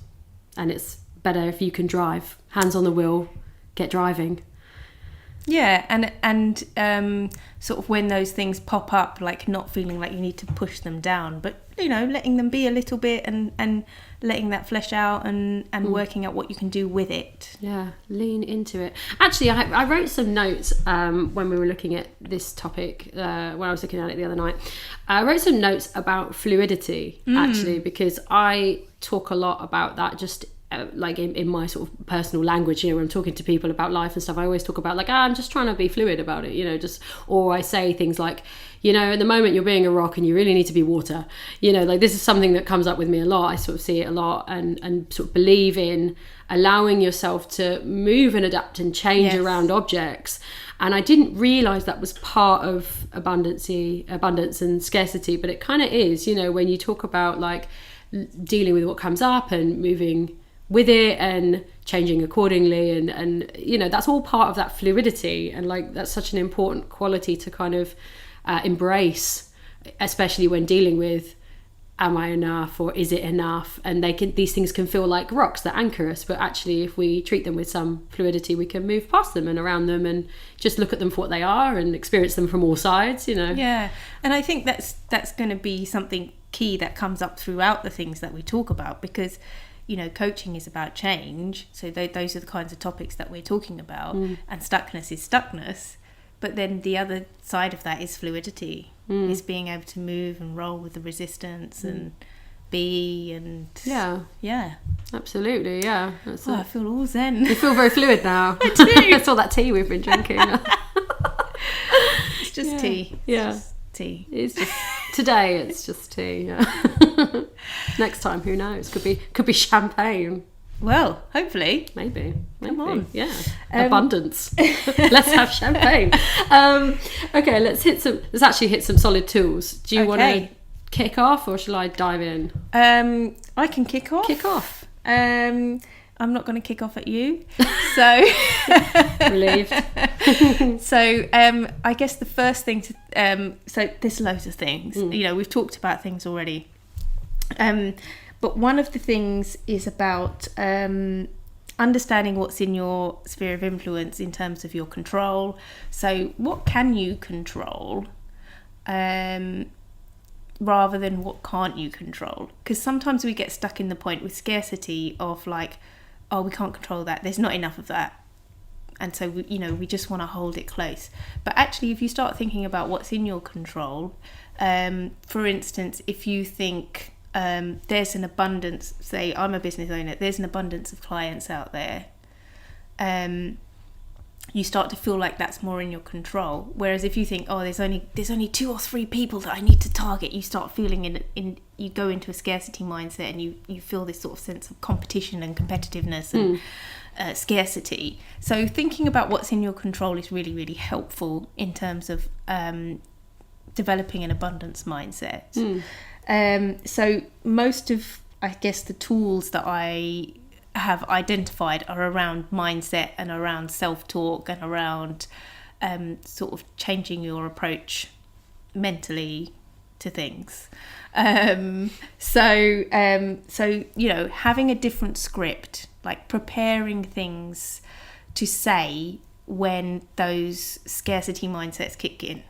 C: and it's better if you can drive, hands on the wheel, get driving.
B: Yeah, and sort of when those things pop up, like not feeling like you need to push them down, but letting them be a little bit and letting that flesh out and working out what you can do with it.
C: Yeah, lean into it. Actually, I wrote some notes when we were looking at this topic, when I was looking at it the other night. I wrote some notes about fluidity, actually, because I talk a lot about that just like in my sort of personal language, when I'm talking to people about life and stuff. I always talk about like, I'm just trying to be fluid about it, or I say things like, at the moment you're being a rock and you really need to be water, like this is something that comes up with me a lot. I sort of see it a lot and sort of believe in allowing yourself to move and adapt and change around objects. And I didn't realize that was part of abundance and scarcity, but it kind of is, when you talk about like dealing with what comes up and moving with it and changing accordingly, and that's all part of that fluidity, and like that's such an important quality to kind of embrace, especially when dealing with am I enough or is it enough, and these things can feel like rocks that anchor us, but actually if we treat them with some fluidity we can move past them and around them and just look at them for what they are and experience them from all sides.
B: Yeah, and I think that's going to be something key that comes up throughout the things that we talk about, because coaching is about change, so those are the kinds of topics that we're talking about, and stuckness is stuckness, but then the other side of that is fluidity, is being able to move and roll with the resistance and be, and yeah, absolutely, yeah. I feel all zen.
C: You feel very fluid now.
B: I do.
C: That's all that tea we've been drinking.
B: It's just tea. Tea.
C: It's just today. It's just tea. Yeah. Next time, who knows? Could be champagne.
B: Well, hopefully.
C: Maybe.
B: Come on.
C: Yeah. Abundance. Let's have champagne. Okay. Let's hit some solid tools. Do you want to kick off, or shall I dive in?
B: I can kick off.
C: Kick off.
B: I'm not going to kick off at you, so
C: relieved.
B: So I guess the first thing to so there's loads of things. We've talked about things already, but one of the things is about understanding what's in your sphere of influence in terms of your control. So what can you control, rather than what can't you control? Because sometimes we get stuck in the point with scarcity of like, oh, we can't control that, there's not enough of that, and so we just want to hold it close. But actually, if you start thinking about what's in your control, for instance, if you think there's an abundance, say I'm a business owner, there's an abundance of clients out there, you start to feel like that's more in your control. Whereas if you think, oh, there's only 2 or 3 people that I need to target, you start feeling you go into a scarcity mindset, and you feel this sort of sense of competition and competitiveness and scarcity. So thinking about what's in your control is really, really helpful in terms of developing an abundance mindset. So most of, I guess, the tools that I have identified are around mindset and around self-talk and around sort of changing your approach mentally to things. So you know, having a different script, like preparing things to say when those scarcity mindsets kick in.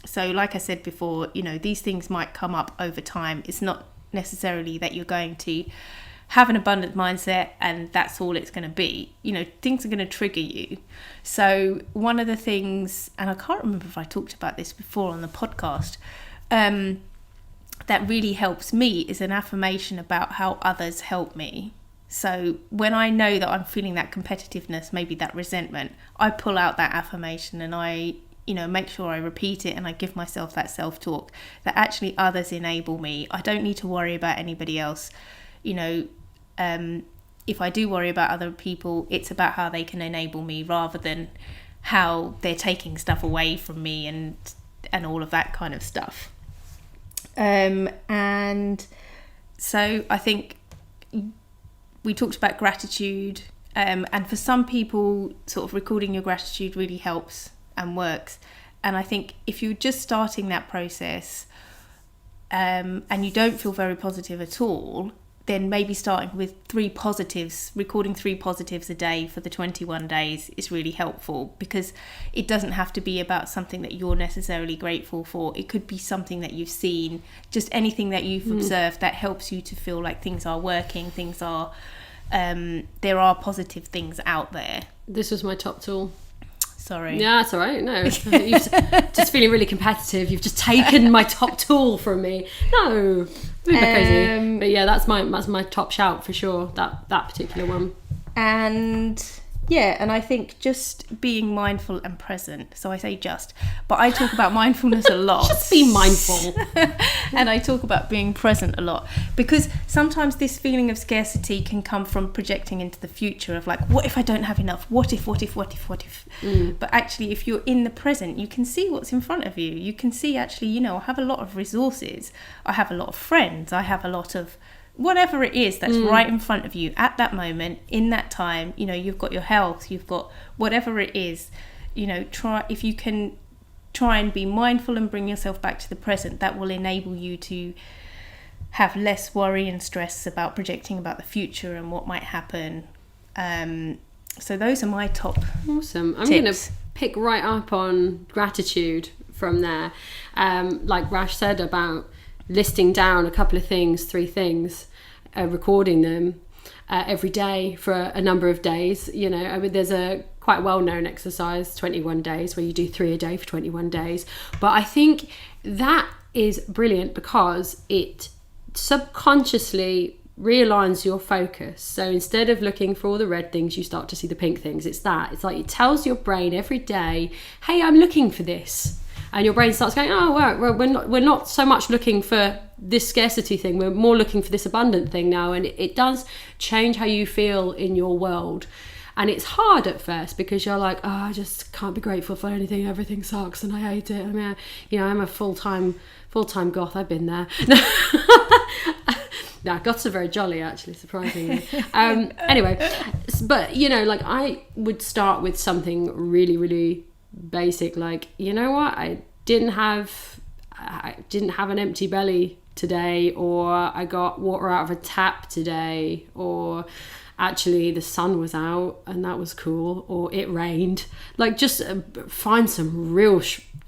B: So like I said before, you know, these things might come up over time. It's not necessarily that you're going to have an abundant mindset and that's all it's going to be. You know, things are going to trigger you. So one of the things, and I can't remember if I talked about this before on the podcast, that really helps me is an affirmation about how others help me. So when I know that I'm feeling that competitiveness, maybe that resentment, I pull out that affirmation and I, you know, make sure I repeat it and I give myself that self-talk that actually others enable me. I don't need to worry about anybody else. You know, if I do worry about other people, it's about how they can enable me rather than how they're taking stuff away from me and all of that kind of stuff. And so I think we talked about gratitude, and for some people sort of recording your gratitude really helps and works. And I think if you're just starting that process and you don't feel very positive at all, then maybe starting with 3 positives, recording 3 positives a day for the 21 days is really helpful, because it doesn't have to be about something that you're necessarily grateful for. It could be something that you've seen, just anything that you've observed that helps you to feel like things are working, things are, there are positive things out there.
C: This was my top tool.
B: Sorry.
C: Yeah, that's all right. No, you're just feeling really competitive. You've just taken my top tool from me. No, crazy. But yeah, that's my top shout for sure. That particular one.
B: And yeah, and I think just being mindful and present. So I say just, but I talk about mindfulness a lot.
C: Just be mindful.
B: And I talk about being present a lot, because sometimes this feeling of scarcity can come from projecting into the future of like, what if I don't have enough? What if? But actually, if you're in the present, you can see what's in front of you. You can see actually, you know, I have a lot of resources. I have a lot of friends. I have a lot of whatever it is that's right in front of you at that moment, in that time. You know, you've got your health, you've got whatever it is. You know, if you can try and be mindful and bring yourself back to the present, that will enable you to have less worry and stress about projecting about the future and what might happen. So those are my top
C: awesome. I'm
B: tips.
C: going to pick right up on gratitude from there. Like Rash said about listing down a couple of things, 3 things, recording them every day for a number of days. You know, I mean, there's a quite well-known exercise, 21 days, where you do 3 a day for 21 days. But I think that is brilliant because it subconsciously realigns your focus. So instead of looking for all the red things, you start to see the pink things. It's like it tells your brain every day, hey, I'm looking for this. And your brain starts going, oh, well, we're not so much looking for this scarcity thing. We're more looking for this abundant thing now. And it does change how you feel in your world. And it's hard at first because you're like, oh, I just can't be grateful for anything. Everything sucks and I hate it. I mean, you know, I'm a full-time goth. I've been there. No, goths are very jolly, actually, surprisingly. Anyway, but, you know, like I would start with something really, really basic, like, you know what, I didn't have an empty belly today, or I got water out of a tap today, or actually the sun was out and that was cool, or it rained. Like, just find some real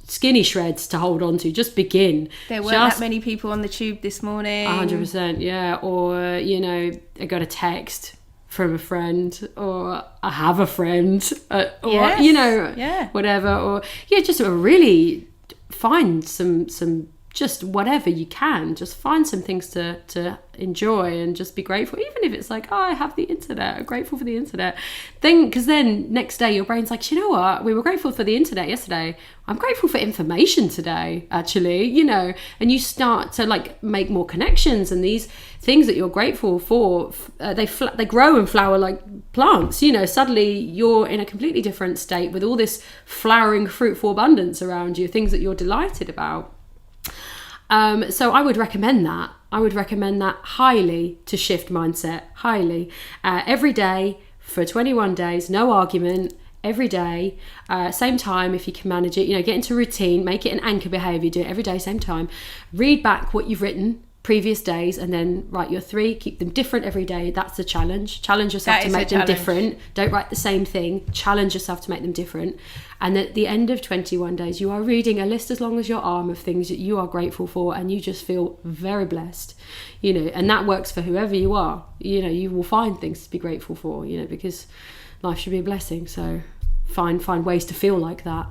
C: skinny shreds to hold on to. Just begin.
B: There weren't that many people on the tube this morning.
C: 100%, yeah. Or, you know, I got a text from a friend, or I have a friend, or
B: yes.
C: You know,
B: yeah,
C: whatever, or yeah, just really find some just whatever you can, just find some things to enjoy and just be grateful, even if it's like, oh, I have the internet, I'm grateful for the internet. Because then next day your brain's like, you know what, we were grateful for the internet yesterday, I'm grateful for information today, actually, you know. And you start to like make more connections, and these things that you're grateful for, they grow and flower like plants, you know. Suddenly you're in a completely different state with all this flowering fruitful abundance around you, things that you're delighted about. So I would recommend that. Highly, to shift mindset, highly. Every day for 21 days, no argument. every day, same time if you can manage it. Get into routine, make it an anchor behaviour, do it every day, same time. Read back what you've written previous days and then write your 3, keep them different every day. That's the challenge yourself to make them different. Don't write the same thing, challenge yourself to make them different. And at the end of 21 days you are reading a list as long as your arm of things that you are grateful for, and you just feel very blessed, and that works for whoever you are. You will find things to be grateful for, because life should be a blessing. So find ways to feel like that.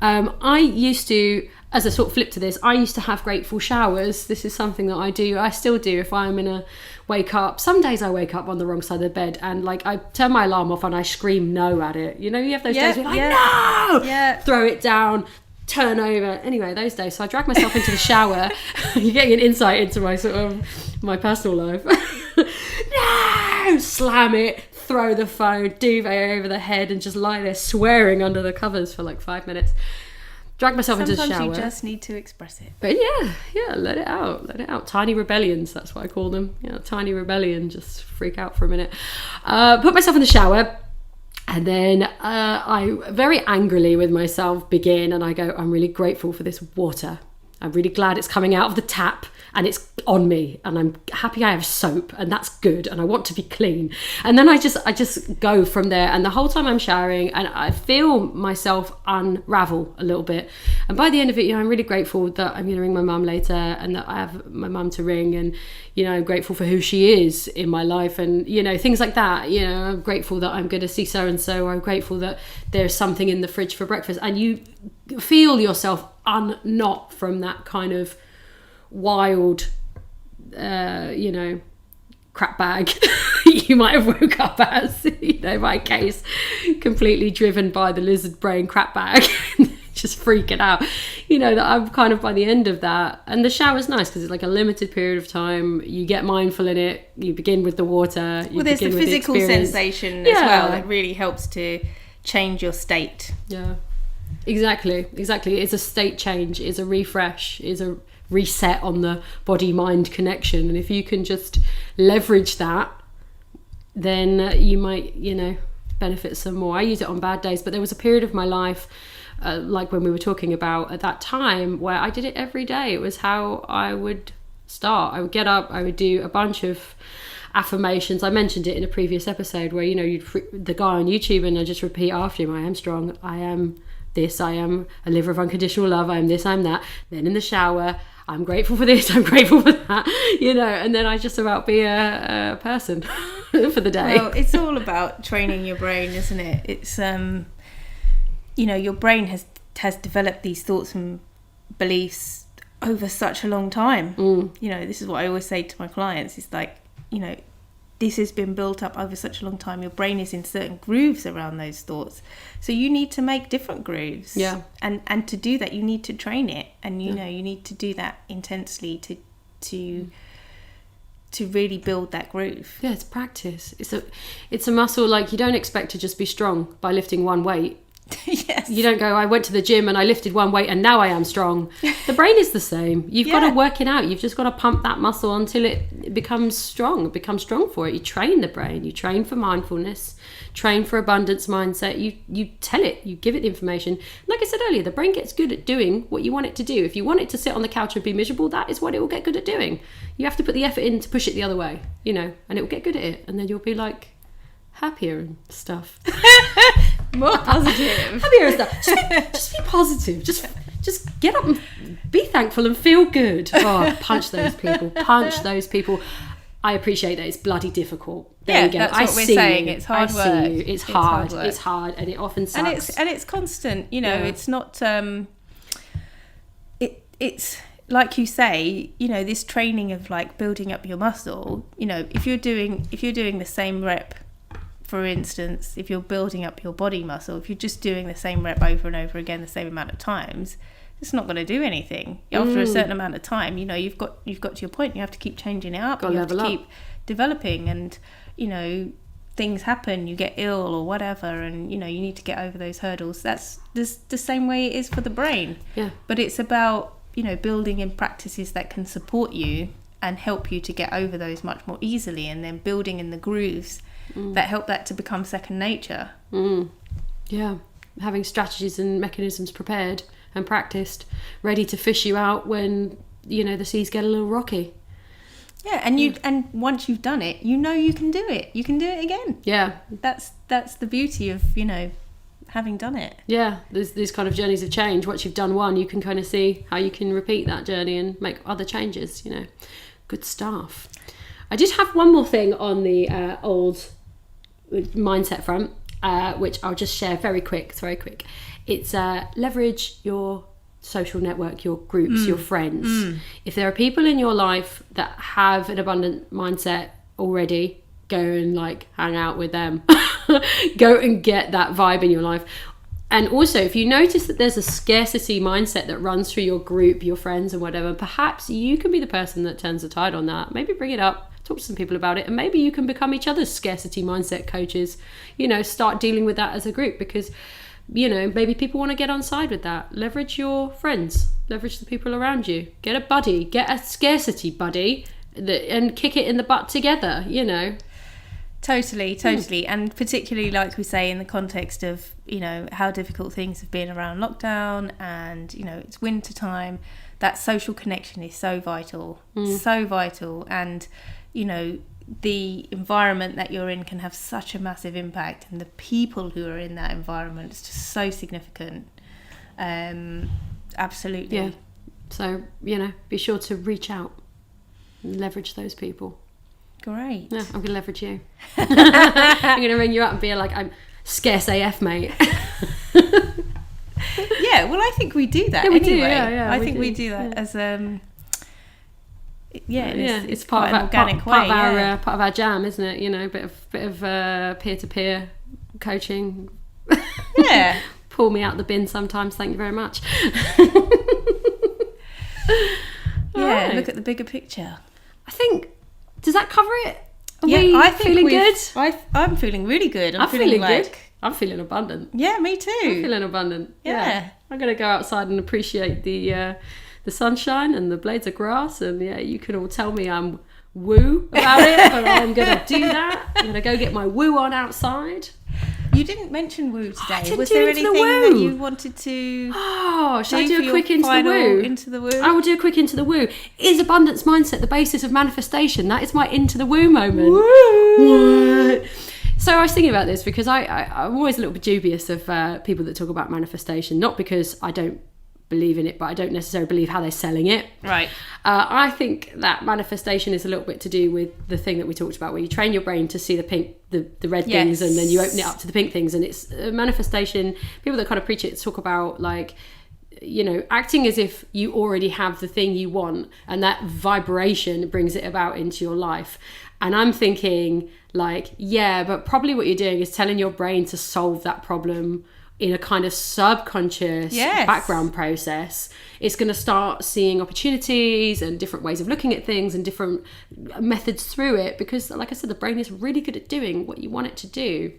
C: I used to, as a sort of flip to this, I used to have grateful showers. This is something that I still do if I'm in a wake up. Some days I wake up on the wrong side of the bed and like I turn my alarm off and I scream no at it. You have those days where you're like, no! Yeah. Throw it down, turn over. Anyway, those days. So I drag myself into the shower. You're getting an insight into my sort of my personal life. No! Slam it, throw the phone, duvet over the head, and just lie there swearing under the covers for like 5 minutes. Drag myself into the shower.
B: Sometimes you just need to express it.
C: But yeah, let it out. Tiny rebellions, that's what I call them. Tiny rebellion, just freak out for a minute. Put myself in the shower, and then I very angrily with myself begin, and I go, I'm really grateful for this water. I'm really glad it's coming out of the tap and it's on me, and I'm happy I have soap, and that's good, and I want to be clean. And then I just go from there, and the whole time I'm showering and I feel myself unravel a little bit, and by the end of it, I'm really grateful that I'm going to ring my mum later and that I have my mum to ring, and I'm grateful for who she is in my life, and things like that. I'm grateful that I'm going to see so and so. I'm grateful that there's something in the fridge for breakfast, and you feel yourself unknot from that kind of wild crap bag you might have woke up as, my case, completely driven by the lizard brain crap bag, just freaking out, that I'm kind of by the end of that. And the shower's nice because it's like a limited period of time. You get mindful in it. You begin with the water.
B: There's the physical sensation as well that really helps to change your state.
C: Yeah, exactly. It's a state change. It's a refresh. It's a reset on the body-mind connection. And if you can just leverage that, then you might, benefit some more. I use it on bad days, but there was a period of my life, like when we were talking about at that time, where I did it every day. It was how I would start. I would get up, I would do a bunch of affirmations. I mentioned it in a previous episode where, the guy on YouTube, and I just repeat after him, I am strong, I am this, I am a liver of unconditional love, I am this, I am that. Then in the shower, I'm grateful for this, I'm grateful for that, and then I just about be a person for the day.
B: Well, it's all about training your brain, isn't it? It's, your brain has developed these thoughts and beliefs over such a long time. This is what I always say to my clients. It's like, this has been built up over such a long time. Your brain is in certain grooves around those thoughts. So you need to make different grooves. Yeah. And to do that, you need to train it. And, you need to do that intensely to really build that groove.
C: Yeah, it's practice. It's a muscle. Like, you don't expect to just be strong by lifting one weight.
B: Yes.
C: You don't go, I went to the gym and I lifted one weight and now I am strong. The brain is the same. You've got to work it out. You've just got to pump that muscle until it becomes strong. It becomes strong for it. You train the brain. You train for mindfulness. Train for abundance mindset. You tell it. You give it the information. Like I said earlier, the brain gets good at doing what you want it to do. If you want it to sit on the couch and be miserable, that is what it will get good at doing. You have to put the effort in to push it the other way, and it will get good at it. And then you'll be like happier and stuff.
B: More positive.
C: Happier and stuff. Just be positive. Just get up and be thankful and feel good. Oh, punch those people. Punch those people. I appreciate that it's bloody difficult. There you go.
B: That's what we're saying. It's hard work.
C: It's hard. It's hard, and it often sucks.
B: And it's constant. It's not. It's like you say. This training of like building up your muscle. If you're doing the same rep. For instance, if you're building up your body muscle, if you're just doing the same rep over and over again the same amount of times, it's not going to do anything. After a certain amount of time, you've got to your point. You have to keep changing it up. You have to keep developing, and things happen. You get ill or whatever, and you need to get over those hurdles. That's the same way it is for the brain.
C: Yeah.
B: But it's about building in practices that can support you and help you to get over those much more easily, and then building in the grooves that help that to become second nature.
C: Yeah, having strategies and mechanisms prepared and practiced, ready to fish you out when, the seas get a little rocky.
B: Yeah, and once you've done it, you can do it. You can do it again.
C: Yeah.
B: That's the beauty of, having done it.
C: Yeah, there's these kind of journeys of change. Once you've done one, you can kind of see how you can repeat that journey and make other changes, Good stuff. I did have one more thing on the old mindset front, which I'll just share very quick. It's leverage your social network, your groups, your friends. If there are people in your life that have an abundant mindset already, go and hang out with them. Go and get that vibe in your life. And also, if you notice that there's a scarcity mindset that runs through your group, your friends and whatever, perhaps you can be the person that turns the tide on that. Maybe bring it up, talk to some people about it, and maybe you can become each other's scarcity mindset coaches. Start dealing with that as a group, because maybe people want to get on side with that. Leverage your friends, leverage the people around you. Get a buddy, get a scarcity buddy, and kick it in the butt together,
B: Totally. And particularly, like we say, in the context of, how difficult things have been around lockdown, and, it's winter time, that social connection is so vital. And, the environment that you're in can have such a massive impact, and the people who are in that environment is just so significant. Absolutely.
C: Yeah. So, be sure to reach out and leverage those people.
B: Great.
C: Yeah, I'm going to leverage you. I'm going to ring you up and be like, I'm scarce AF, mate.
B: Yeah, well, I think we do that
C: we
B: anyway.
C: Do, yeah,
B: I think we do that as it's
C: part of
B: an organic way.
C: Part of our jam, isn't it? Bit of peer-to-peer coaching.
B: Yeah.
C: Pull me out the bin sometimes. Thank you very much.
B: Yeah, look at the bigger picture.
C: I think. Does that cover it?
B: I think
C: feeling good?
B: I'm feeling really good.
C: I'm feeling good. I'm feeling abundant.
B: Yeah, me too.
C: I'm feeling abundant. Yeah. I'm going to go outside and appreciate the sunshine and the blades of grass. And you can all tell me I'm woo about it, but I'm going to do that. I'm going to go get my woo on outside.
B: You didn't mention woo today. Was there anything that you wanted to
C: should I do a quick into the woo? I will do a quick into the woo. Is abundance mindset the basis of manifestation? That is my into the woo moment. Woo! So I was thinking about this because I'm always a little bit dubious of people that talk about manifestation, not because I don't believe in it, but I don't necessarily believe how they're selling it.
B: Right.
C: I think that manifestation is a little bit to do with the thing that we talked about, where you train your brain to see the pink, the red things, and then you open it up to the pink things. And it's a manifestation. People that kind of preach it talk about acting as if you already have the thing you want, and that vibration brings it about into your life. And I'm thinking but probably what you're doing is telling your brain to solve that problem in a kind of subconscious background process. It's going to start seeing opportunities and different ways of looking at things and different methods through it, because like I said, the brain is really good at doing what you want it to do.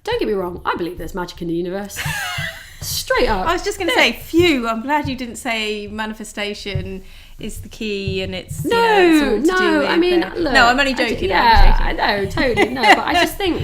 C: Don't get me wrong, I believe there's magic in the universe. Straight up.
B: I was just going to say, phew, I'm glad you didn't say manifestation is the key and it's
C: no, I mean, look,
B: no, I'm only joking.
C: I know, totally, no, but I just think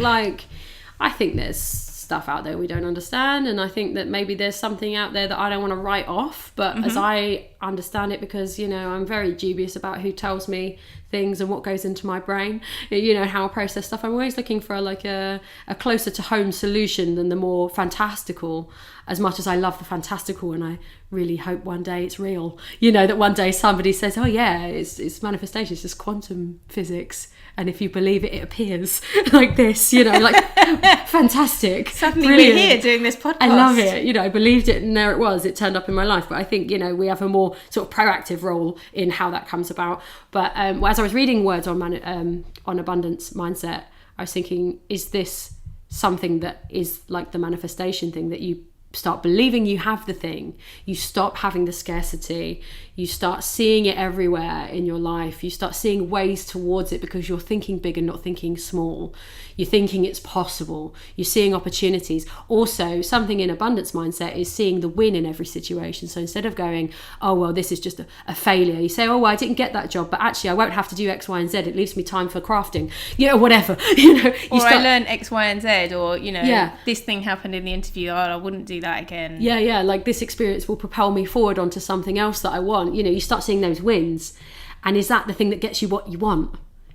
C: I think there's stuff out there we don't understand, and I think that maybe there's something out there that I don't want to write off, but as I understand it, because I'm very dubious about who tells me things and what goes into my brain, how I process stuff. I'm always looking for a closer to home solution than the more fantastical, as much as I love the fantastical, and I really hope one day it's real, that one day somebody says, oh yeah, it's manifestation, it's just quantum physics, and if you believe it, it appears like this, fantastic.
B: Suddenly
C: brilliant.
B: We're here doing this podcast.
C: I love it. I believed it and there it was. It turned up in my life. But I think, we have a more sort of proactive role in how that comes about. But as I was reading words on abundance mindset, I was thinking, is this something that is like the manifestation thing that you start believing you have the thing, you stop having the scarcity, you start seeing it everywhere in your life, you start seeing ways towards it because you're thinking big and not thinking small, you're thinking it's possible, you're seeing opportunities. Also, something in abundance mindset is seeing the win in every situation. So instead of going, oh well, this is just a failure, you say, oh well, I didn't get that job, but actually I won't have to do X, Y and Z, it leaves me time for crafting, whatever.
B: I learned X, Y and Z, or this thing happened in the interview, I wouldn't do that again.
C: Like this experience will propel me forward onto something else that I want. You start seeing those wins. And is that the thing that gets you what you want?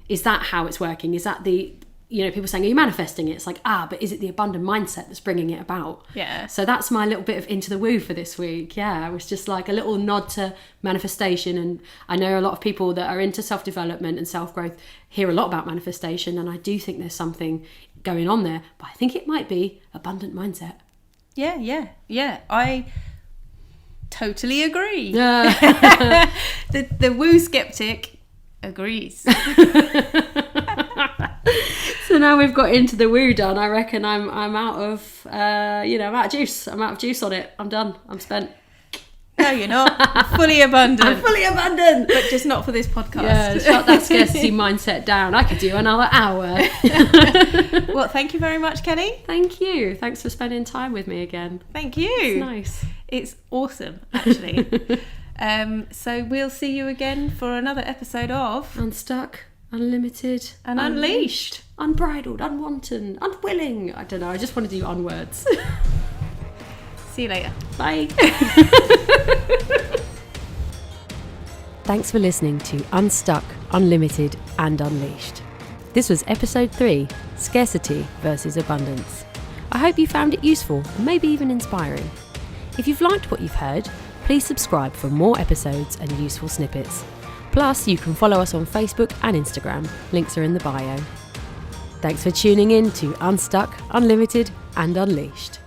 C: Is that how it's working? Is that the, people saying, are you manifesting it? It's like, but is it the abundant mindset that's bringing it about?
B: Yeah.
C: So that's my little bit of into the woo for this week. Yeah, it was just like a little nod to manifestation. And I know a lot of people that are into self-development and self-growth hear a lot about manifestation. And I do think there's something going on there. But I think it might be abundant mindset.
B: Yeah. I totally agree.
C: Yeah.
B: the woo skeptic agrees.
C: So now we've got into the woo done, I reckon I'm out of I'm out of juice. I'm out of juice on it. I'm done. I'm spent.
B: No, you're not. You're fully abundant.
C: I'm fully abundant.
B: But just not for this podcast.
C: Yeah, shut that scarcity mindset down. I could do another hour.
B: Well, thank you very much, Kelly.
C: Thank you. Thanks for spending time with me again.
B: Thank you.
C: It's nice.
B: It's awesome, actually. So we'll see you again for another episode of
C: Unstuck, Unlimited,
B: and Unleashed.
C: Unbridled, unwanted, unwilling. I don't know. I just want to do unwords.
B: See you later.
C: Bye.
A: Thanks for listening to Unstuck, Unlimited and Unleashed. This was episode 3, Scarcity versus Abundance. I hope you found it useful and maybe even inspiring. If you've liked what you've heard, please subscribe for more episodes and useful snippets. Plus, you can follow us on Facebook and Instagram. Links are in the bio. Thanks for tuning in to Unstuck, Unlimited and Unleashed.